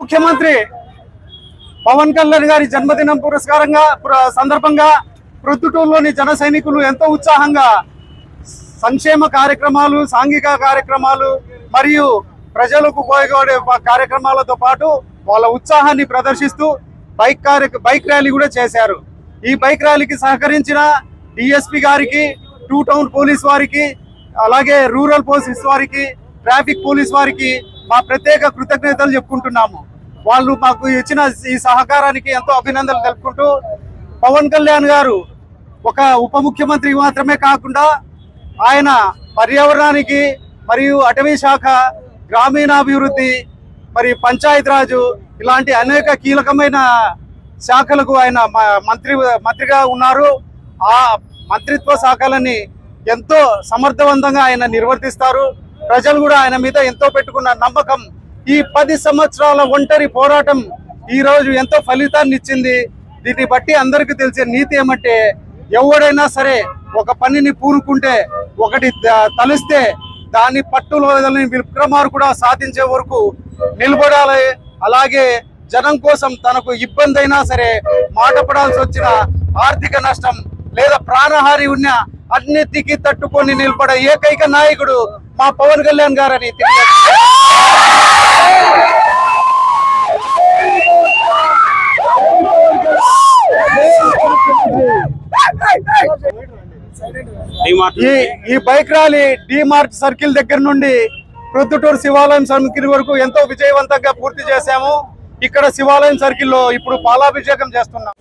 ముఖ్యమంత్రి పవన్ కళ్యాణ్ గారి జన్మదినం సందర్భంగా ప్రొద్దుటూరులోని జన సైనికులు ఎంతో ఉత్సాహంగా సంక్షేమ కార్యక్రమాలు, సాంఘిక కార్యక్రమాలు మరియు ప్రజలకు ఉపయోగపడే కార్యక్రమాలతో పాటు వాళ్ళ ఉత్సాహాన్ని ప్రదర్శిస్తూ బైక్ ర్యాలీ కూడా చేశారు. ఈ బైక్ ర్యాలీకి సహకరించిన డిఎస్పీ గారికి, 2 టౌన్ పోలీస్ వారికి, అలాగే రూరల్ పోలీస్ వారికి, ట్రాఫిక్ పోలీస్ వారికి మా ప్రత్యేక కృతజ్ఞతలు చెప్పుకుంటున్నాము. వాళ్ళు మాకు ఇచ్చిన ఈ సహకారానికి ఎంతో అభినందనలు తెలుపుకుంటూ, పవన్ కళ్యాణ్ గారు ఒక ఉప ముఖ్యమంత్రి మాత్రమే కాకుండా ఆయన పర్యావరణానికి మరియు అటవీ శాఖ, గ్రామీణాభివృద్ధి మరి పంచాయత్ రాజు ఇలాంటి అనేక కీలకమైన శాఖలకు ఆయన మంత్రిగా ఉన్నారు. ఆ మంత్రిత్వ శాఖలని ఎంతో సమర్థవంతంగా ఆయన నిర్వర్తిస్తారు. ప్రజలు కూడా ఆయన మీద ఎంతో పెట్టుకున్న నమ్మకం, ఈ 10 సంవత్సరాల ఒంటరి పోరాటం ఈ రోజు ఎంతో ఫలితాన్ని ఇచ్చింది. దీన్ని బట్టి అందరికీ తెలిసే నీతి ఏమంటే, ఎవడైనా సరే ఒక పనిని పూనుకుంటే, ఒకటి తలిస్తే దాన్ని పట్టులో విక్రమార్కుడు సాధించే వరకు నిలబడాలి. అలాగే జనం కోసం తనకు ఇబ్బంది అయినా సరే, మాట పడాల్సి వచ్చిన ఆర్థిక నష్టం లేదా ప్రాణహాని ఉన్న అన్నిటికీ తట్టుకొని నిలబడే ఏకైక నాయకుడు మా పవన్ కళ్యాణ్ గారని ఈ బైక్ ర్యాలీ డి-మార్ట్ సర్కిల్ దగ్గర నుండి ప్రొద్దుటూరు శివాలయం సర్కిల్ వరకు ఎంతో విజయవంతంగా పూర్తి చేశాము. ఇక్కడ శివాలయం సర్కిల్లో ఇప్పుడు పాలాభిషేకం చేస్తున్నాం.